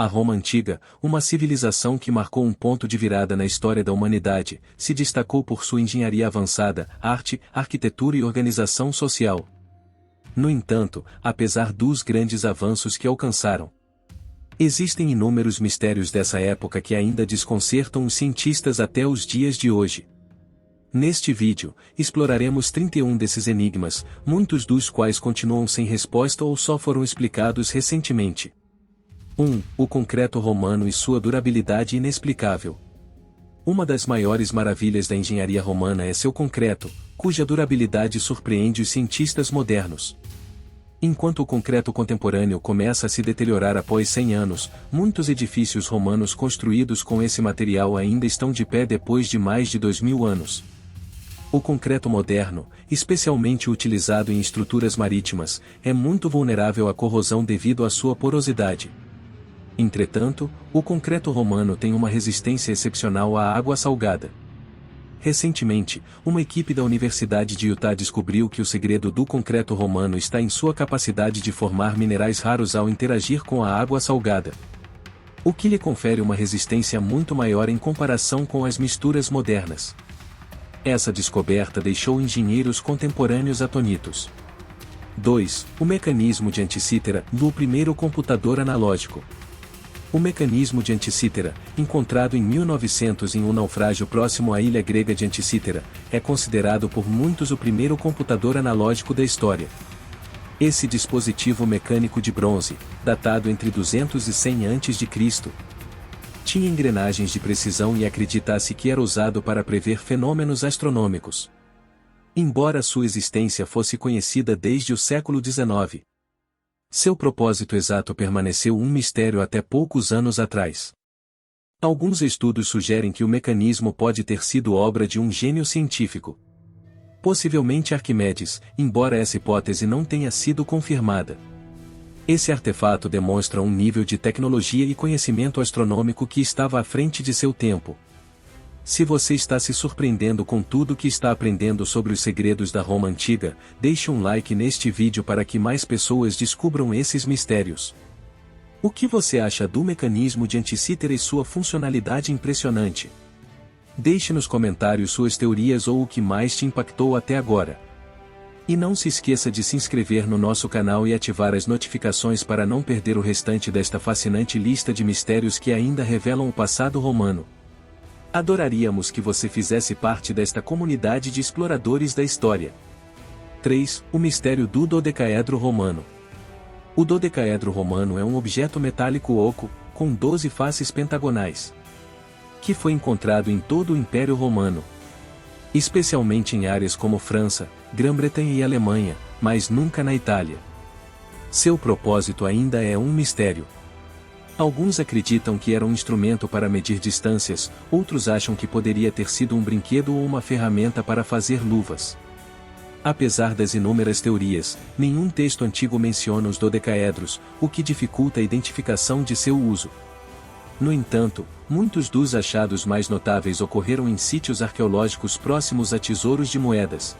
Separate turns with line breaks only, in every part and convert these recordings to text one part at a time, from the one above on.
A Roma Antiga, uma civilização que marcou um ponto de virada na história da humanidade, se destacou por sua engenharia avançada, arte, arquitetura e organização social. No entanto, apesar dos grandes avanços que alcançaram, existem inúmeros mistérios dessa época que ainda desconcertam os cientistas até os dias de hoje. Neste vídeo, exploraremos 31 desses enigmas, muitos dos quais continuam sem resposta ou só foram explicados recentemente. 1. O concreto romano e sua durabilidade inexplicável. Uma das maiores maravilhas da engenharia romana é seu concreto, cuja durabilidade surpreende os cientistas modernos. Enquanto o concreto contemporâneo começa a se deteriorar após 100 anos, muitos edifícios romanos construídos com esse material ainda estão de pé depois de mais de 2000 anos. O concreto moderno, especialmente utilizado em estruturas marítimas, é muito vulnerável à corrosão devido à sua porosidade. Entretanto, o concreto romano tem uma resistência excepcional à água salgada. Recentemente, uma equipe da Universidade de Utah descobriu que o segredo do concreto romano está em sua capacidade de formar minerais raros ao interagir com a água salgada, o que lhe confere uma resistência muito maior em comparação com as misturas modernas. Essa descoberta deixou engenheiros contemporâneos atônitos. 2. O mecanismo de Anticítera, do primeiro computador analógico. O mecanismo de Anticítera, encontrado em 1900 em um naufrágio próximo à ilha grega de Anticítera, é considerado por muitos o primeiro computador analógico da história. Esse dispositivo mecânico de bronze, datado entre 200 e 100 a.C., tinha engrenagens de precisão e acredita-se que era usado para prever fenômenos astronômicos. Embora sua existência fosse conhecida desde o século XIX, seu propósito exato permaneceu um mistério até poucos anos atrás. Alguns estudos sugerem que o mecanismo pode ter sido obra de um gênio científico, possivelmente Arquimedes, embora essa hipótese não tenha sido confirmada. Esse artefato demonstra um nível de tecnologia e conhecimento astronômico que estava à frente de seu tempo. Se você está se surpreendendo com tudo que está aprendendo sobre os segredos da Roma Antiga, deixe um like neste vídeo para que mais pessoas descubram esses mistérios. O que você acha do mecanismo de Anticítera e sua funcionalidade impressionante? Deixe nos comentários suas teorias ou o que mais te impactou até agora. E não se esqueça de se inscrever no nosso canal e ativar as notificações para não perder o restante desta fascinante lista de mistérios que ainda revelam o passado romano. Adoraríamos que você fizesse parte desta comunidade de exploradores da história. 3. O mistério do dodecaedro romano. O dodecaedro romano é um objeto metálico oco, com 12 faces pentagonais, que foi encontrado em todo o Império Romano, especialmente em áreas como França, Grã-Bretanha e Alemanha, mas nunca na Itália. Seu propósito ainda é um mistério. Alguns acreditam que era um instrumento para medir distâncias, outros acham que poderia ter sido um brinquedo ou uma ferramenta para fazer luvas. Apesar das inúmeras teorias, nenhum texto antigo menciona os dodecaedros, o que dificulta a identificação de seu uso. No entanto, muitos dos achados mais notáveis ocorreram em sítios arqueológicos próximos a tesouros de moedas,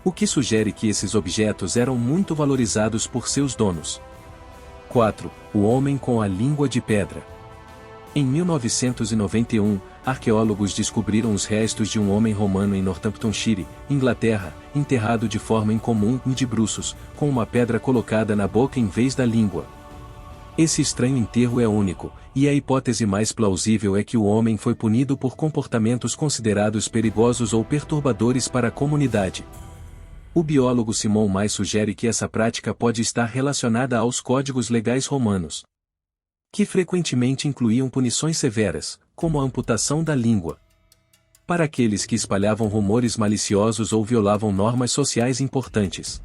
o que sugere que esses objetos eram muito valorizados por seus donos. 4. O homem com a língua de pedra. Em 1991, arqueólogos descobriram os restos de um homem romano em Northamptonshire, Inglaterra, enterrado de forma incomum e de bruços, com uma pedra colocada na boca em vez da língua. Esse estranho enterro é único, e a hipótese mais plausível é que o homem foi punido por comportamentos considerados perigosos ou perturbadores para a comunidade. O biólogo Simon Mais sugere que essa prática pode estar relacionada aos códigos legais romanos, que frequentemente incluíam punições severas, como a amputação da língua, para aqueles que espalhavam rumores maliciosos ou violavam normas sociais importantes.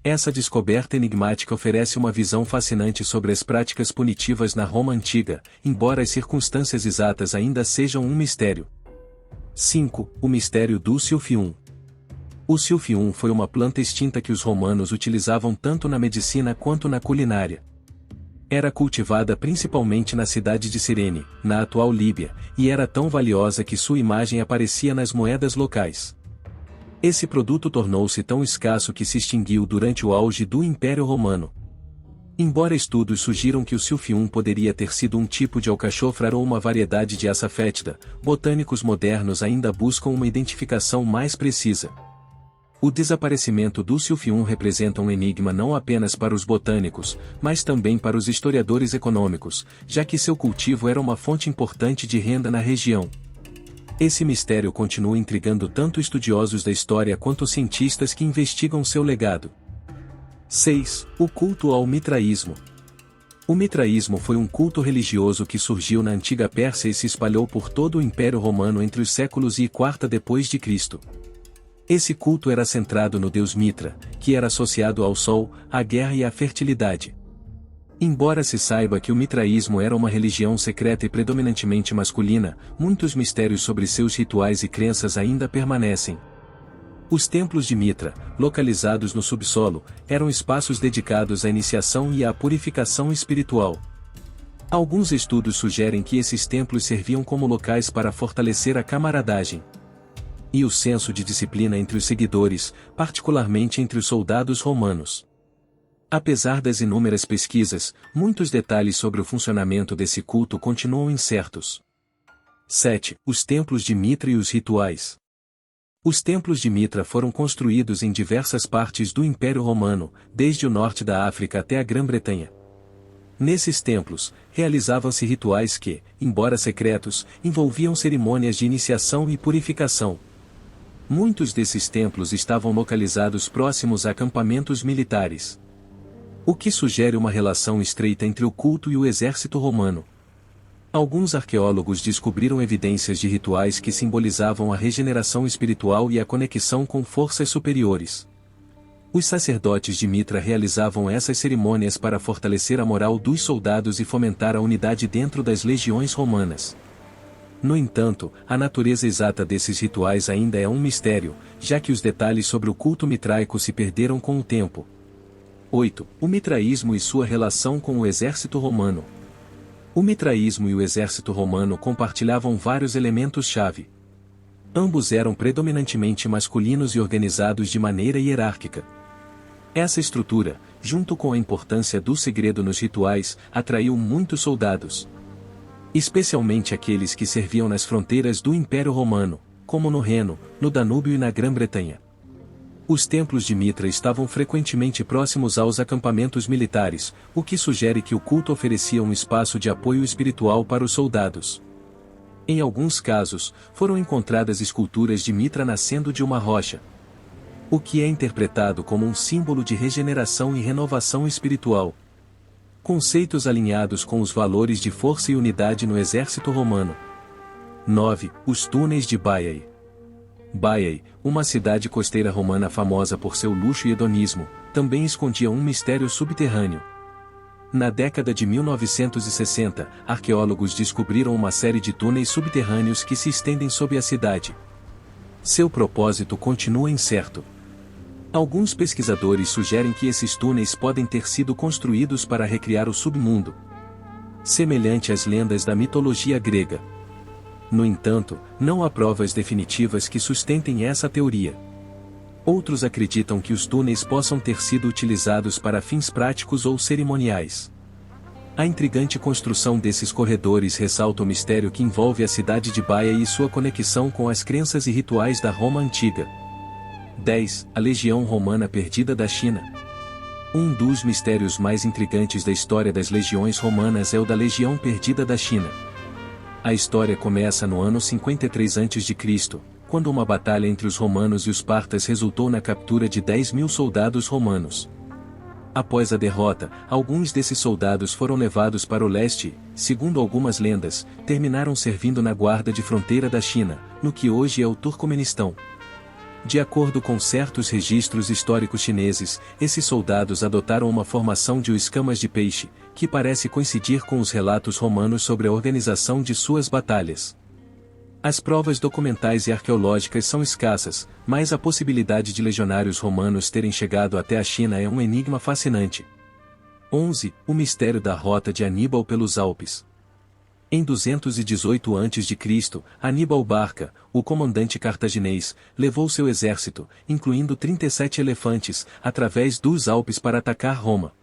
Essa descoberta enigmática oferece uma visão fascinante sobre as práticas punitivas na Roma Antiga, embora as circunstâncias exatas ainda sejam um mistério. 5. O mistério do silphium. O silphium foi uma planta extinta que os romanos utilizavam tanto na medicina quanto na culinária. Era cultivada principalmente na cidade de Cirene, na atual Líbia, e era tão valiosa que sua imagem aparecia nas moedas locais. Esse produto tornou-se tão escasso que se extinguiu durante o auge do Império Romano. Embora estudos sugiram que o silphium poderia ter sido um tipo de alcachofra ou uma variedade de aça fétida, botânicos modernos ainda buscam uma identificação mais precisa. O desaparecimento do silphium representa um enigma não apenas para os botânicos, mas também para os historiadores econômicos, já que seu cultivo era uma fonte importante de renda na região. Esse mistério continua intrigando tanto estudiosos da história quanto cientistas que investigam seu legado. 6. O culto ao mitraísmo. O mitraísmo foi um culto religioso que surgiu na antiga Pérsia e se espalhou por todo o Império Romano entre os séculos I e IV depois de Cristo. Esse culto era centrado no deus Mitra, que era associado ao sol, à guerra e à fertilidade. Embora se saiba que o mitraísmo era uma religião secreta e predominantemente masculina, muitos mistérios sobre seus rituais e crenças ainda permanecem. Os templos de Mitra, localizados no subsolo, eram espaços dedicados à iniciação e à purificação espiritual. Alguns estudos sugerem que esses templos serviam como locais para fortalecer a camaradagem e o senso de disciplina entre os seguidores, particularmente entre os soldados romanos. Apesar das inúmeras pesquisas, muitos detalhes sobre o funcionamento desse culto continuam incertos. 7. Os templos de Mitra e os rituais. Os templos de Mitra foram construídos em diversas partes do Império Romano, desde o norte da África até a Grã-Bretanha. Nesses templos, realizavam-se rituais que, embora secretos, envolviam cerimônias de iniciação e purificação. Muitos desses templos estavam localizados próximos a acampamentos militares, o que sugere uma relação estreita entre o culto e o exército romano. Alguns arqueólogos descobriram evidências de rituais que simbolizavam a regeneração espiritual e a conexão com forças superiores. Os sacerdotes de Mitra realizavam essas cerimônias para fortalecer a moral dos soldados e fomentar a unidade dentro das legiões romanas. No entanto, a natureza exata desses rituais ainda é um mistério, já que os detalhes sobre o culto mitraico se perderam com o tempo. 8. O mitraísmo e sua relação com o exército romano. O mitraísmo e o exército romano compartilhavam vários elementos-chave. Ambos eram predominantemente masculinos e organizados de maneira hierárquica. Essa estrutura, junto com a importância do segredo nos rituais, atraiu muitos soldados, especialmente aqueles que serviam nas fronteiras do Império Romano, como no Reno, no Danúbio e na Grã-Bretanha. Os templos de Mitra estavam frequentemente próximos aos acampamentos militares, o que sugere que o culto oferecia um espaço de apoio espiritual para os soldados. Em alguns casos, foram encontradas esculturas de Mitra nascendo de uma rocha, o que é interpretado como um símbolo de regeneração e renovação espiritual. Conceitos alinhados com os valores de força e unidade no exército romano. 9. Os túneis de Baiae. Baiae, uma cidade costeira romana famosa por seu luxo e hedonismo, também escondia um mistério subterrâneo. Na década de 1960, arqueólogos descobriram uma série de túneis subterrâneos que se estendem sob a cidade. Seu propósito continua incerto. Alguns pesquisadores sugerem que esses túneis podem ter sido construídos para recriar o submundo, semelhante às lendas da mitologia grega. No entanto, não há provas definitivas que sustentem essa teoria. Outros acreditam que os túneis possam ter sido utilizados para fins práticos ou cerimoniais. A intrigante construção desses corredores ressalta o mistério que envolve a cidade de Baiae e sua conexão com as crenças e rituais da Roma antiga. 10. A Legião Romana Perdida da China. Um dos mistérios mais intrigantes da história das legiões romanas é o da Legião Perdida da China. A história começa no ano 53 a.C., quando uma batalha entre os romanos e os partas resultou na captura de 10.000 soldados romanos. Após a derrota, alguns desses soldados foram levados para o leste e, segundo algumas lendas, terminaram servindo na guarda de fronteira da China, no que hoje é o Turcomenistão. De acordo com certos registros históricos chineses, esses soldados adotaram uma formação de escamas de peixe, que parece coincidir com os relatos romanos sobre a organização de suas batalhas. As provas documentais e arqueológicas são escassas, mas a possibilidade de legionários romanos terem chegado até a China é um enigma fascinante. 11. O mistério da rota de Aníbal pelos Alpes. Em 218 a.C., Aníbal Barca, o comandante cartaginês, levou seu exército, incluindo 37 elefantes, através dos Alpes para atacar Roma.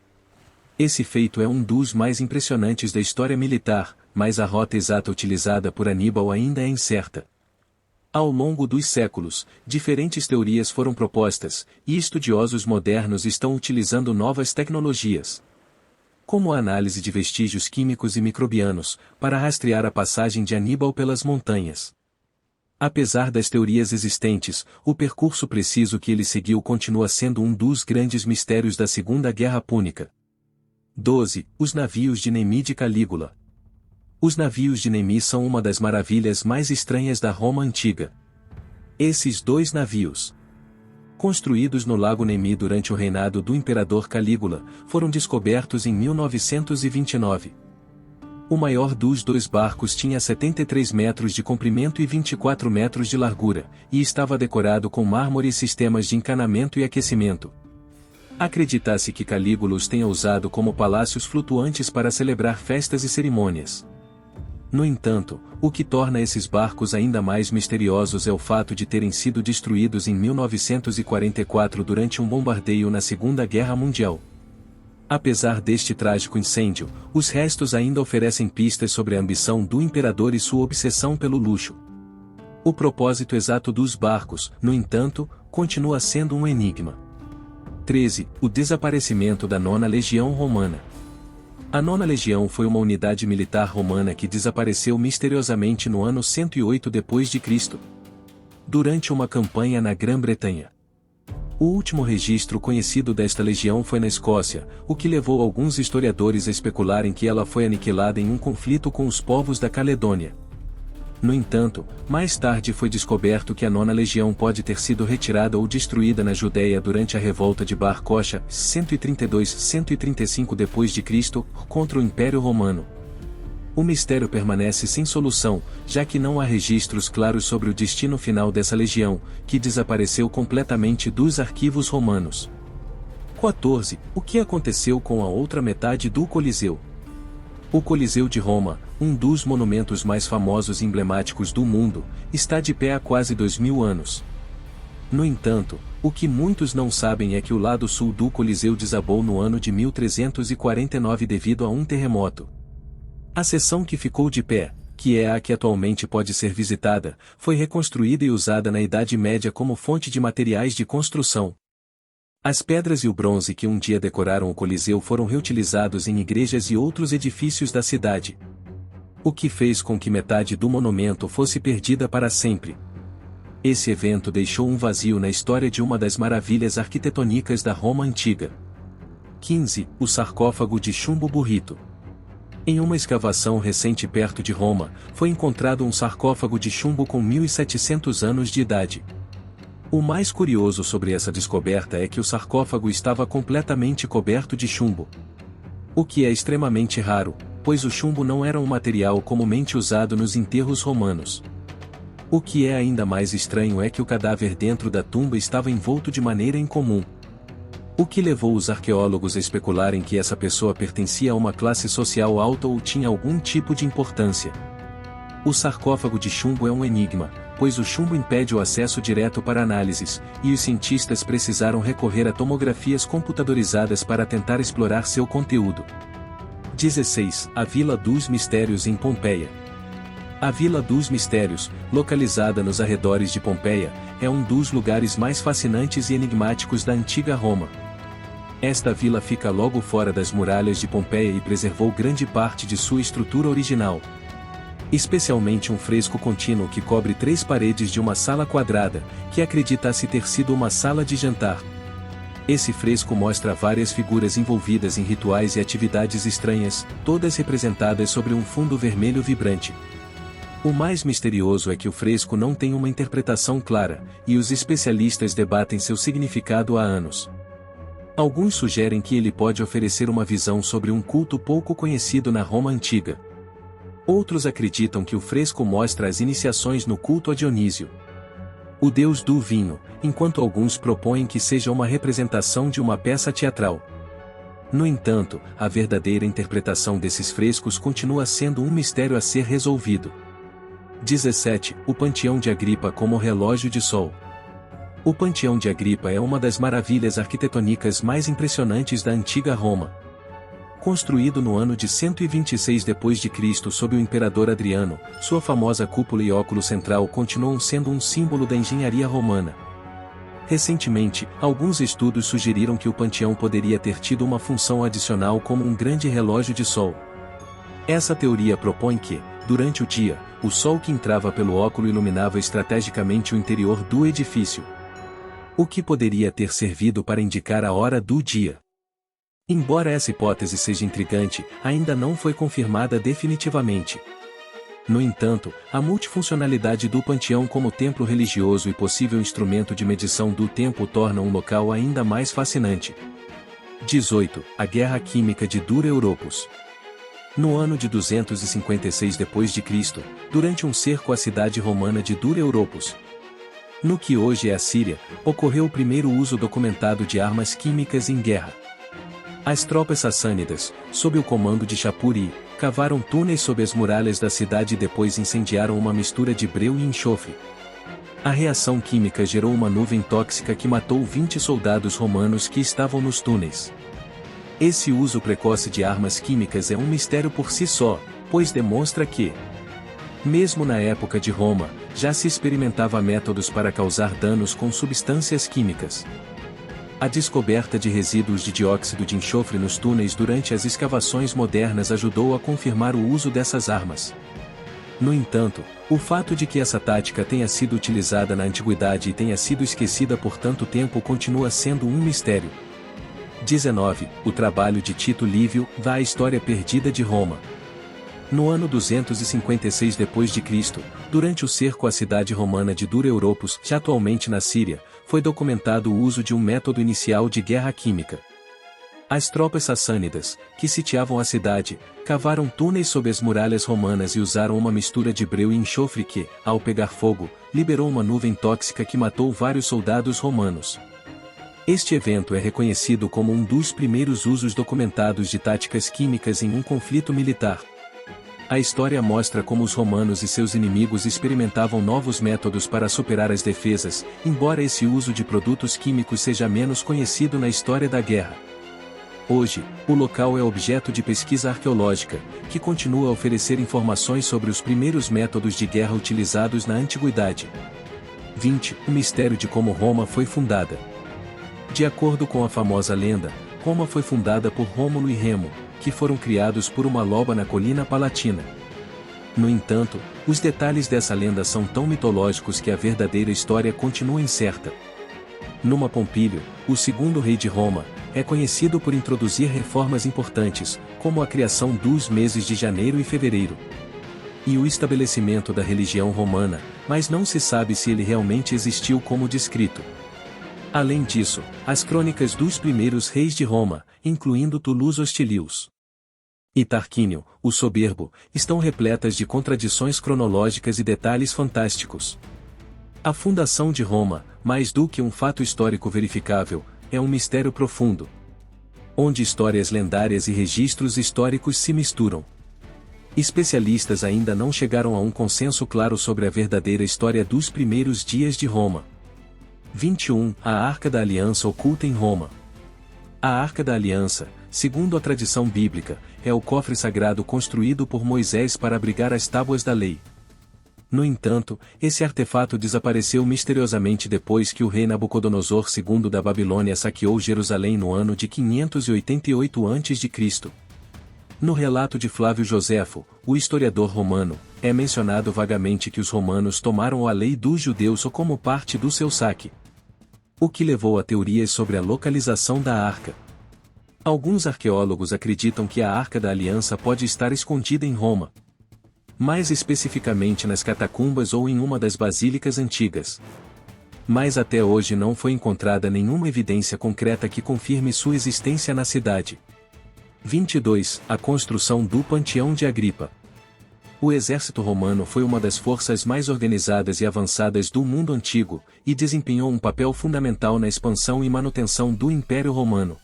Esse feito é um dos mais impressionantes da história militar, mas a rota exata utilizada por Aníbal ainda é incerta. Ao longo dos séculos, diferentes teorias foram propostas, e estudiosos modernos estão utilizando novas tecnologias, como a análise de vestígios químicos e microbianos, para rastrear a passagem de Aníbal pelas montanhas. Apesar das teorias existentes, o percurso preciso que ele seguiu continua sendo um dos grandes mistérios da Segunda Guerra Púnica. 12. Os navios de Nemi de Calígula. Os navios de Nemi são uma das maravilhas mais estranhas da Roma antiga. Esses dois navios, construídos no Lago Nemi durante o reinado do imperador Calígula, foram descobertos em 1929. O maior dos dois barcos tinha 73 metros de comprimento e 24 metros de largura, e estava decorado com mármore e sistemas de encanamento e aquecimento. Acredita-se que Calígula os tenha usado como palácios flutuantes para celebrar festas e cerimônias. No entanto, o que torna esses barcos ainda mais misteriosos é o fato de terem sido destruídos em 1944 durante um bombardeio na Segunda Guerra Mundial. Apesar deste trágico incêndio, os restos ainda oferecem pistas sobre a ambição do imperador e sua obsessão pelo luxo. O propósito exato dos barcos, no entanto, continua sendo um enigma. 13. O desaparecimento da Nona Legião Romana. A Nona Legião foi uma unidade militar romana que desapareceu misteriosamente no ano 108 d.C., durante uma campanha na Grã-Bretanha. O último registro conhecido desta legião foi na Escócia, o que levou alguns historiadores a especularem que ela foi aniquilada em um conflito com os povos da Caledônia. No entanto, mais tarde foi descoberto que a Nona Legião pode ter sido retirada ou destruída na Judéia durante a revolta de Bar Kokhba, 132-135 d.C., contra o Império Romano. O mistério permanece sem solução, já que não há registros claros sobre o destino final dessa legião, que desapareceu completamente dos arquivos romanos. 14. O que aconteceu com a outra metade do Coliseu? O Coliseu de Roma, um dos monumentos mais famosos e emblemáticos do mundo, está de pé há quase 2000 anos. No entanto, o que muitos não sabem é que o lado sul do Coliseu desabou no ano de 1349 devido a um terremoto. A seção que ficou de pé, que é a que atualmente pode ser visitada, foi reconstruída e usada na Idade Média como fonte de materiais de construção. As pedras e o bronze que um dia decoraram o Coliseu foram reutilizados em igrejas e outros edifícios da cidade, o que fez com que metade do monumento fosse perdida para sempre. Esse evento deixou um vazio na história de uma das maravilhas arquitetônicas da Roma antiga. 15. O sarcófago de chumbo burrito. Em uma escavação recente perto de Roma, foi encontrado um sarcófago de chumbo com 1700 anos de idade. O mais curioso sobre essa descoberta é que o sarcófago estava completamente coberto de chumbo, o que é extremamente raro, pois o chumbo não era um material comumente usado nos enterros romanos. O que é ainda mais estranho é que o cadáver dentro da tumba estava envolto de maneira incomum, o que levou os arqueólogos a especularem que essa pessoa pertencia a uma classe social alta ou tinha algum tipo de importância. O sarcófago de chumbo é um enigma, pois o chumbo impede o acesso direto para análises, e os cientistas precisaram recorrer a tomografias computadorizadas para tentar explorar seu conteúdo. 16. A Vila dos Mistérios em Pompeia. A Vila dos Mistérios, localizada nos arredores de Pompeia, é um dos lugares mais fascinantes e enigmáticos da antiga Roma. Esta vila fica logo fora das muralhas de Pompeia e preservou grande parte de sua estrutura original, especialmente um fresco contínuo que cobre 3 paredes de uma sala quadrada, que acredita-se ter sido uma sala de jantar. Esse fresco mostra várias figuras envolvidas em rituais e atividades estranhas, todas representadas sobre um fundo vermelho vibrante. O mais misterioso é que o fresco não tem uma interpretação clara, e os especialistas debatem seu significado há anos. Alguns sugerem que ele pode oferecer uma visão sobre um culto pouco conhecido na Roma antiga. Outros acreditam que o fresco mostra as iniciações no culto a Dionísio, o deus do vinho, enquanto alguns propõem que seja uma representação de uma peça teatral. No entanto, a verdadeira interpretação desses frescos continua sendo um mistério a ser resolvido. 17. O Panteão de Agripa como relógio de sol. O Panteão de Agripa é uma das maravilhas arquitetônicas mais impressionantes da antiga Roma. Construído no ano de 126 d.C. sob o imperador Adriano, sua famosa cúpula e óculo central continuam sendo um símbolo da engenharia romana. Recentemente, alguns estudos sugeriram que o Panteão poderia ter tido uma função adicional como um grande relógio de sol. Essa teoria propõe que, durante o dia, o sol que entrava pelo óculo iluminava estrategicamente o interior do edifício, o que poderia ter servido para indicar a hora do dia. Embora essa hipótese seja intrigante, ainda não foi confirmada definitivamente. No entanto, a multifuncionalidade do Panteão como templo religioso e possível instrumento de medição do tempo torna um local ainda mais fascinante. 18. A Guerra Química de Dura Europos. No ano de 256 d.C., durante um cerco à cidade romana de Dura Europos, no que hoje é a Síria, ocorreu o primeiro uso documentado de armas químicas em guerra. As tropas sassânidas, sob o comando de Shapur-I, cavaram túneis sob as muralhas da cidade e depois incendiaram uma mistura de breu e enxofre. A reação química gerou uma nuvem tóxica que matou 20 soldados romanos que estavam nos túneis. Esse uso precoce de armas químicas é um mistério por si só, pois demonstra que, mesmo na época de Roma, já se experimentava métodos para causar danos com substâncias químicas. A descoberta de resíduos de dióxido de enxofre nos túneis durante as escavações modernas ajudou a confirmar o uso dessas armas. No entanto, o fato de que essa tática tenha sido utilizada na antiguidade e tenha sido esquecida por tanto tempo continua sendo um mistério. 19. O trabalho de Tito Livio, da História Perdida de Roma. No ano 256 d.C., durante o cerco à cidade romana de Dura Europos, já atualmente na Síria, foi documentado o uso de um método inicial de guerra química. As tropas sassânidas, que sitiavam a cidade, cavaram túneis sob as muralhas romanas e usaram uma mistura de breu e enxofre que, ao pegar fogo, liberou uma nuvem tóxica que matou vários soldados romanos. Este evento é reconhecido como um dos primeiros usos documentados de táticas químicas em um conflito militar. A história mostra como os romanos e seus inimigos experimentavam novos métodos para superar as defesas, embora esse uso de produtos químicos seja menos conhecido na história da guerra. Hoje, o local é objeto de pesquisa arqueológica, que continua a oferecer informações sobre os primeiros métodos de guerra utilizados na antiguidade. 20. O mistério de como Roma foi fundada. De acordo com a famosa lenda, Roma foi fundada por Rômulo e Remo, que foram criados por uma loba na colina Palatina. No entanto, os detalhes dessa lenda são tão mitológicos que a verdadeira história continua incerta. Numa Pompílio, o segundo rei de Roma, é conhecido por introduzir reformas importantes, como a criação dos meses de janeiro e fevereiro, e o estabelecimento da religião romana, mas não se sabe se ele realmente existiu como descrito. Além disso, as crônicas dos primeiros reis de Roma, incluindo Tullus Hostilius e Tarquínio, o Soberbo, estão repletas de contradições cronológicas e detalhes fantásticos. A fundação de Roma, mais do que um fato histórico verificável, é um mistério profundo, onde histórias lendárias e registros históricos se misturam. Especialistas ainda não chegaram a um consenso claro sobre a verdadeira história dos primeiros dias de Roma. 21. A Arca da Aliança oculta em Roma. A Arca da Aliança, segundo a tradição bíblica, é o cofre sagrado construído por Moisés para abrigar as tábuas da lei. No entanto, esse artefato desapareceu misteriosamente depois que o rei Nabucodonosor II da Babilônia saqueou Jerusalém no ano de 588 a.C. No relato de Flávio Joséfo, o historiador romano, é mencionado vagamente que os romanos tomaram a lei dos judeus como parte do seu saque, o que levou a teorias sobre a localização da arca. Alguns arqueólogos acreditam que a Arca da Aliança pode estar escondida em Roma, mais especificamente nas catacumbas ou em uma das basílicas antigas. Mas até hoje não foi encontrada nenhuma evidência concreta que confirme sua existência na cidade. 22. A construção do Panteão de Agripa. O exército romano foi uma das forças mais organizadas e avançadas do mundo antigo, e desempenhou um papel fundamental na expansão e manutenção do Império Romano.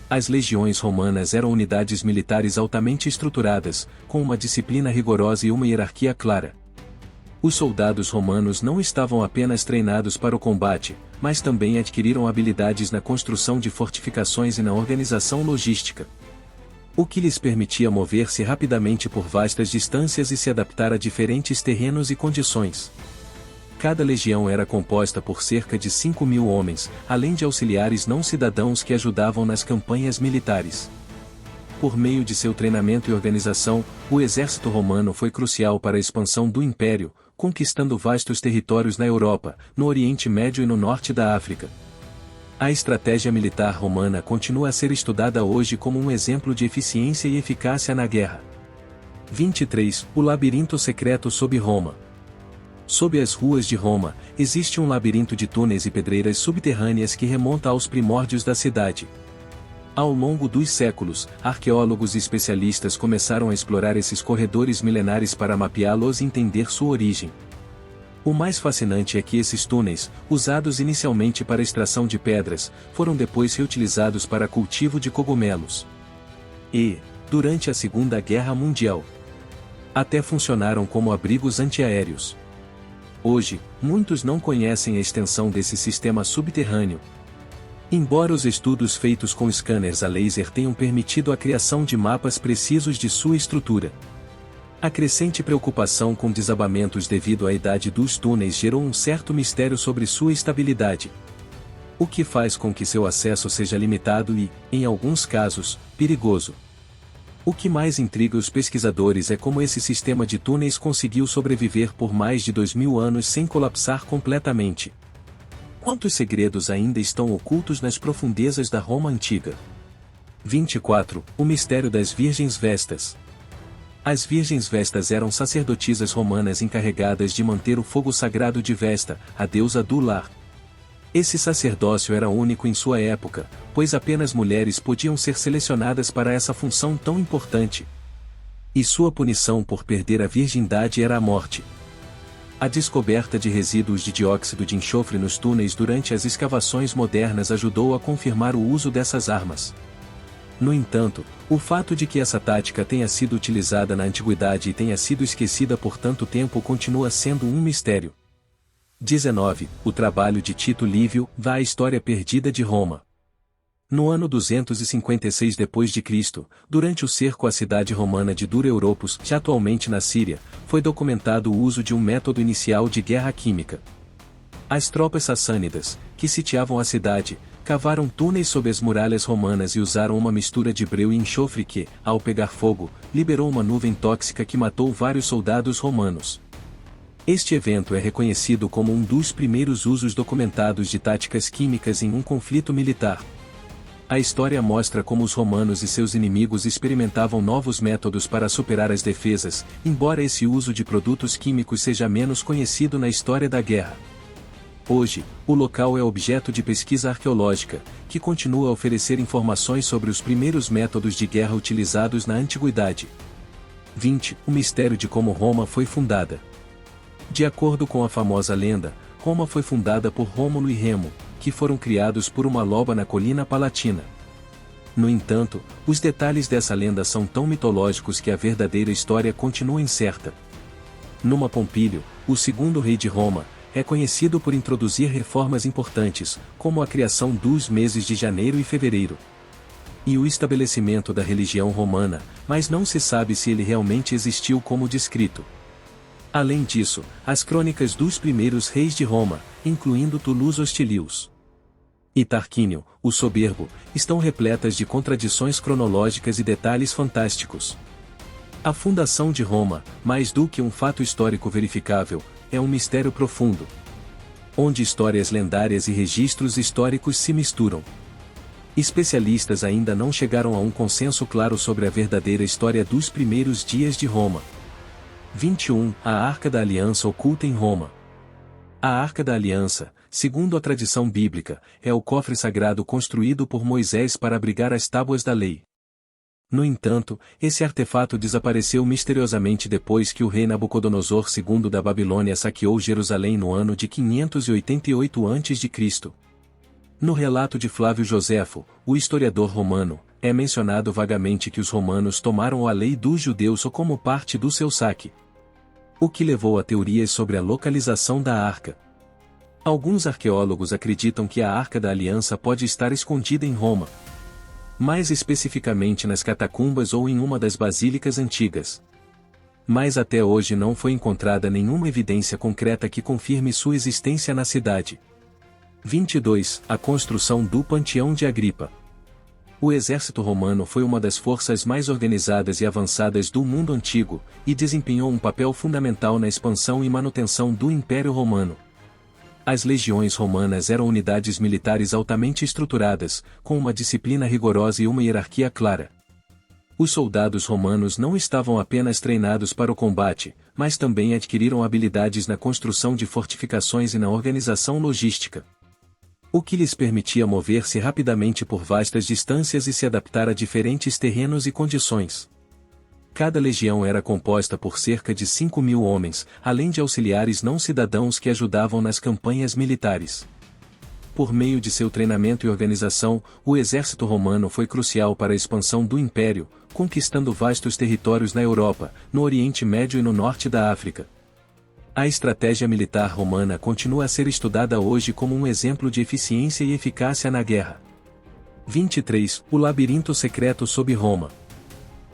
As legiões romanas eram unidades militares altamente estruturadas, com uma disciplina rigorosa e uma hierarquia clara. Os soldados romanos não estavam apenas treinados para o combate, mas também adquiriram habilidades na construção de fortificações e na organização logística. o que lhes permitia mover-se rapidamente por vastas distâncias e se adaptar a diferentes terrenos e condições. Cada legião era composta por cerca de 5.000 homens, além de auxiliares não cidadãos que ajudavam nas campanhas militares. Por meio de seu treinamento e organização, o exército romano foi crucial para a expansão do império, conquistando vastos territórios na Europa, no Oriente Médio e no norte da África. A estratégia militar romana continua a ser estudada hoje como um exemplo de eficiência e eficácia na guerra. 23. O labirinto secreto sob Roma. Sob as ruas de Roma, existe um labirinto de túneis e pedreiras subterrâneas que remonta aos primórdios da cidade. Ao longo dos séculos, arqueólogos e especialistas começaram a explorar esses corredores milenares para mapeá-los e entender sua origem. O mais fascinante é que esses túneis, usados inicialmente para extração de pedras, foram depois reutilizados para cultivo de cogumelos. E, durante a Segunda Guerra Mundial, até funcionaram como abrigos antiaéreos. Hoje, muitos não conhecem a extensão desse sistema subterrâneo. Embora os estudos feitos com scanners a laser tenham permitido a criação de mapas precisos de sua estrutura, a crescente preocupação com desabamentos devido à idade dos túneis gerou um certo mistério sobre sua estabilidade, o que faz com que seu acesso seja limitado e, em alguns casos, perigoso. O que mais intriga os pesquisadores é como esse sistema de túneis conseguiu sobreviver por mais de 2.000 anos sem colapsar completamente. Quantos segredos ainda estão ocultos nas profundezas da Roma antiga? 24. O mistério das Virgens Vestas. As Virgens Vestas eram sacerdotisas romanas encarregadas de manter o fogo sagrado de Vesta, a deusa do lar. Esse sacerdócio era único em sua época, pois apenas mulheres podiam ser selecionadas para essa função tão importante. E sua punição por perder a virgindade era a morte. A descoberta de resíduos de dióxido de enxofre nos túneis durante as escavações modernas ajudou a confirmar o uso dessas armas. No entanto, o fato de que essa tática tenha sido utilizada na antiguidade e tenha sido esquecida por tanto tempo continua sendo um mistério. 19. O trabalho de Tito Livio, A História Perdida de Roma. No ano 256 d.C., durante o cerco à cidade romana de Dura Europos, já atualmente na Síria, foi documentado o uso de um método inicial de guerra química. As tropas sassânidas, que sitiavam a cidade, cavaram túneis sob as muralhas romanas e usaram uma mistura de breu e enxofre que, ao pegar fogo, liberou uma nuvem tóxica que matou vários soldados romanos. Este evento é reconhecido como um dos primeiros usos documentados de táticas químicas em um conflito militar. A história mostra como os romanos e seus inimigos experimentavam novos métodos para superar as defesas, embora esse uso de produtos químicos seja menos conhecido na história da guerra. Hoje, o local é objeto de pesquisa arqueológica, que continua a oferecer informações sobre os primeiros métodos de guerra utilizados na antiguidade. 20. O mistério de como Roma foi fundada. De acordo com a famosa lenda, Roma foi fundada por Rômulo e Remo, que foram criados por uma loba na colina Palatina. No entanto, os detalhes dessa lenda são tão mitológicos que a verdadeira história continua incerta. Numa Pompílio, o segundo rei de Roma, é conhecido por introduzir reformas importantes, como a criação dos meses de janeiro e fevereiro, e o estabelecimento da religião romana, mas não se sabe se ele realmente existiu como descrito. Além disso, as crônicas dos primeiros reis de Roma, incluindo Tullus Hostilius e Tarquínio, o Soberbo, estão repletas de contradições cronológicas e detalhes fantásticos. A fundação de Roma, mais do que um fato histórico verificável, é um mistério profundo, onde histórias lendárias e registros históricos se misturam. Especialistas ainda não chegaram a um consenso claro sobre a verdadeira história dos primeiros dias de Roma. 21. A Arca da Aliança oculta em Roma. A Arca da Aliança, segundo a tradição bíblica, é o cofre sagrado construído por Moisés para abrigar as tábuas da lei. No entanto, esse artefato desapareceu misteriosamente depois que o rei Nabucodonosor II da Babilônia saqueou Jerusalém no ano de 588 a.C. No relato de Flávio Joséfo, o historiador romano, é mencionado vagamente que os romanos tomaram a lei dos judeus como parte do seu saque, o que levou a teorias sobre a localização da arca. Alguns arqueólogos acreditam que a Arca da Aliança pode estar escondida em Roma. mais especificamente nas catacumbas ou em uma das basílicas antigas. Mas até hoje não foi encontrada nenhuma evidência concreta que confirme sua existência na cidade. 22. A construção do Panteão de Agripa. O exército romano foi uma das forças mais organizadas e avançadas do mundo antigo, e desempenhou um papel fundamental na expansão e manutenção do Império Romano. As legiões romanas eram unidades militares altamente estruturadas, com uma disciplina rigorosa e uma hierarquia clara. Os soldados romanos não estavam apenas treinados para o combate, mas também adquiriram habilidades na construção de fortificações e na organização logística, o que lhes permitia mover-se rapidamente por vastas distâncias e se adaptar a diferentes terrenos e condições. Cada legião era composta por cerca de 5.000 homens, além de auxiliares não cidadãos que ajudavam nas campanhas militares. Por meio de seu treinamento e organização, o exército romano foi crucial para a expansão do império, conquistando vastos territórios na Europa, no Oriente Médio e no norte da África. A estratégia militar romana continua a ser estudada hoje como um exemplo de eficiência e eficácia na guerra. 23. O labirinto secreto sob Roma.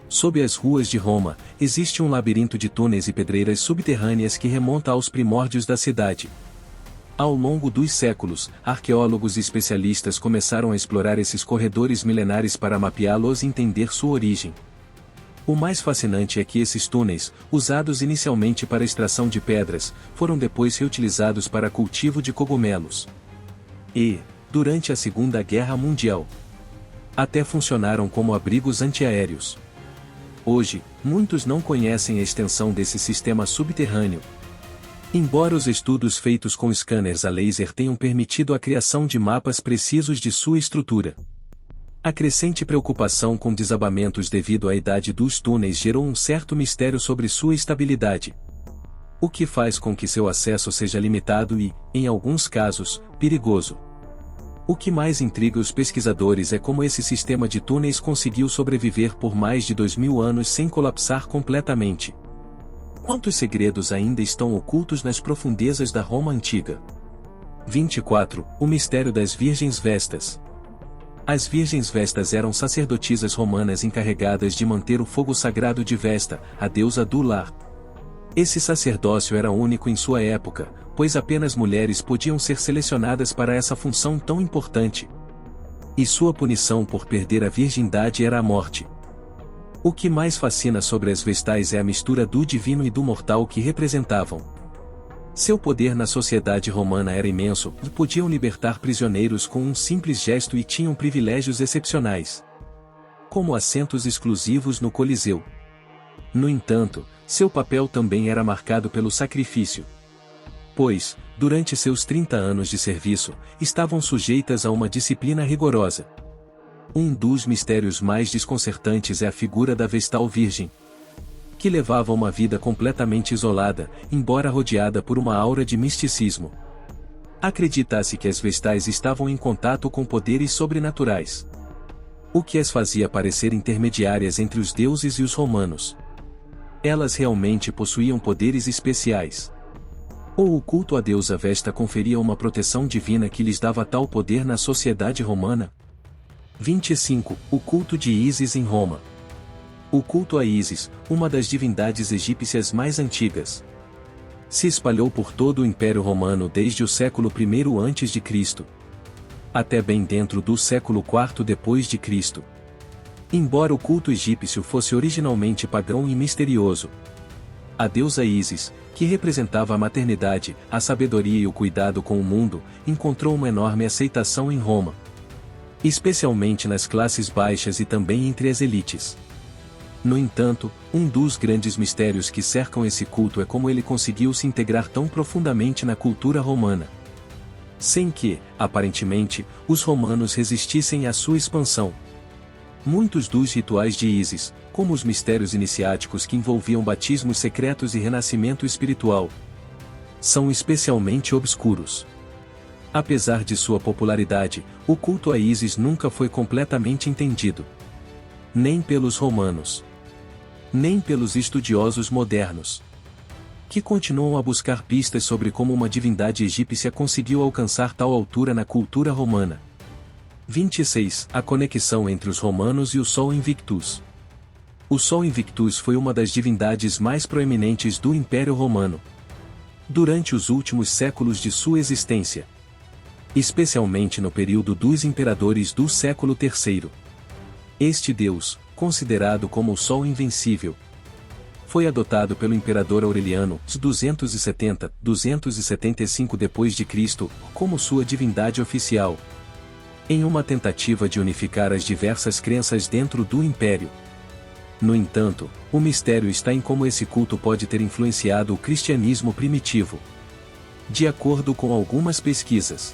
Sob as ruas de Roma, existe um labirinto de túneis e pedreiras subterrâneas que remonta aos primórdios da cidade. Ao longo dos séculos, arqueólogos e especialistas começaram a explorar esses corredores milenares para mapeá-los e entender sua origem. O mais fascinante é que esses túneis, usados inicialmente para extração de pedras, foram depois reutilizados para cultivo de cogumelos. E, durante a Segunda Guerra Mundial, até funcionaram como abrigos antiaéreos. Hoje, muitos não conhecem a extensão desse sistema subterrâneo. Embora os estudos feitos com scanners a laser tenham permitido a criação de mapas precisos de sua estrutura, a crescente preocupação com desabamentos devido à idade dos túneis gerou um certo mistério sobre sua estabilidade, o que faz com que seu acesso seja limitado e, em alguns casos, perigoso. O que mais intriga os pesquisadores é como esse sistema de túneis conseguiu sobreviver por mais de 2.000 anos sem colapsar completamente. Quantos segredos ainda estão ocultos nas profundezas da Roma antiga? 24. O mistério das Virgens Vestas. As Virgens Vestas eram sacerdotisas romanas encarregadas de manter o fogo sagrado de Vesta, a deusa do lar. Esse sacerdócio era único em sua época, pois apenas mulheres podiam ser selecionadas para essa função tão importante. E sua punição por perder a virgindade era a morte. O que mais fascina sobre as Vestais é a mistura do divino e do mortal que representavam. Seu poder na sociedade romana era imenso, e podiam libertar prisioneiros com um simples gesto e tinham privilégios excepcionais, como assentos exclusivos no Coliseu. No entanto, seu papel também era marcado pelo sacrifício, pois, durante seus 30 anos de serviço, estavam sujeitas a uma disciplina rigorosa. Um dos mistérios mais desconcertantes é a figura da Vestal Virgem, que levava uma vida completamente isolada, embora rodeada por uma aura de misticismo. Acredita-se que as Vestais estavam em contato com poderes sobrenaturais, o que as fazia parecer intermediárias entre os deuses e os romanos. Elas realmente possuíam poderes especiais, ou o culto à deusa Vesta conferia uma proteção divina que lhes dava tal poder na sociedade romana? 25. O culto de Ísis em Roma. O culto a Ísis, uma das divindades egípcias mais antigas, se espalhou por todo o Império Romano desde o século I a.C. até bem dentro do século IV depois de Cristo. Embora o culto egípcio fosse originalmente pagão e misterioso, a deusa Ísis, que representava a maternidade, a sabedoria e o cuidado com o mundo, encontrou uma enorme aceitação em Roma, especialmente nas classes baixas e também entre as elites. No entanto, um dos grandes mistérios que cercam esse culto é como ele conseguiu se integrar tão profundamente na cultura romana, sem que, aparentemente, os romanos resistissem à sua expansão. Muitos dos rituais de Ísis, como os mistérios iniciáticos que envolviam batismos secretos e renascimento espiritual, são especialmente obscuros. Apesar de sua popularidade, o culto a Ísis nunca foi completamente entendido, nem pelos romanos, nem pelos estudiosos modernos, que continuam a buscar pistas sobre como uma divindade egípcia conseguiu alcançar tal altura na cultura romana. 26. A conexão entre os romanos e o Sol Invictus. O Sol Invictus foi uma das divindades mais proeminentes do Império Romano durante os últimos séculos de sua existência, especialmente no período dos imperadores do século III. Este deus, considerado como o Sol Invencível, foi adotado pelo imperador Aureliano, 270-275 d.C., como sua divindade oficial, em uma tentativa de unificar as diversas crenças dentro do império. No entanto, o mistério está em como esse culto pode ter influenciado o cristianismo primitivo. De acordo com algumas pesquisas,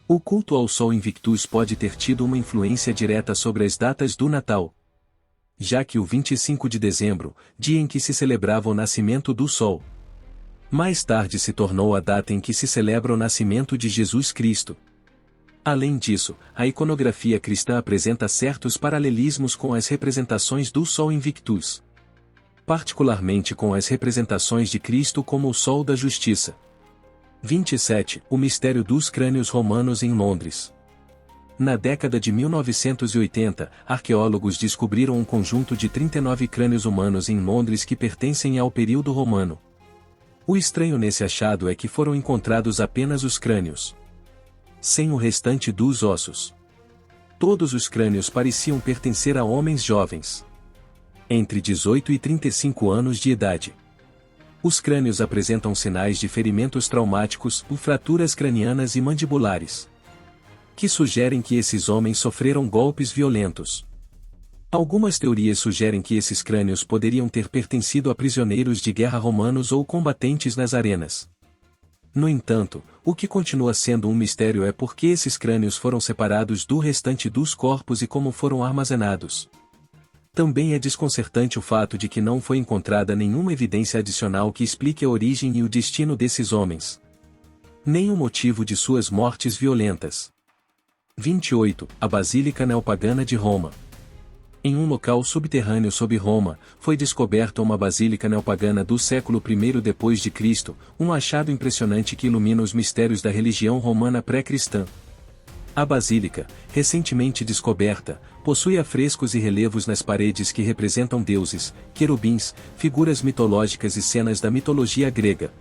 o culto ao Sol Invictus pode ter tido uma influência direta sobre as datas do Natal, já que o 25 de dezembro, dia em que se celebrava o nascimento do Sol, mais tarde se tornou a data em que se celebra o nascimento de Jesus Cristo. Além disso, a iconografia cristã apresenta certos paralelismos com as representações do Sol Invictus, particularmente com as representações de Cristo como o Sol da Justiça. 27. O mistério dos crânios romanos em Londres. Na década de 1980, arqueólogos descobriram um conjunto de 39 crânios humanos em Londres que pertencem ao período romano. O estranho nesse achado é que foram encontrados apenas os crânios, sem o restante dos ossos. Todos os crânios pareciam pertencer a homens jovens, entre 18 e 35 anos de idade. Os crânios apresentam sinais de ferimentos traumáticos, fraturas cranianas e mandibulares, que sugerem que esses homens sofreram golpes violentos. Algumas teorias sugerem que esses crânios poderiam ter pertencido a prisioneiros de guerra romanos ou combatentes nas arenas. No entanto, o que continua sendo um mistério é por que esses crânios foram separados do restante dos corpos e como foram armazenados. Também é desconcertante o fato de que não foi encontrada nenhuma evidência adicional que explique a origem e o destino desses homens, nem o motivo de suas mortes violentas. 28. A Basílica Neopagana de Roma. Em um local subterrâneo sob Roma, foi descoberta uma basílica neopagana do século I d.C., um achado impressionante que ilumina os mistérios da religião romana pré-cristã. A basílica, recentemente descoberta, possui afrescos e relevos nas paredes que representam deuses, querubins, figuras mitológicas e cenas da mitologia grega.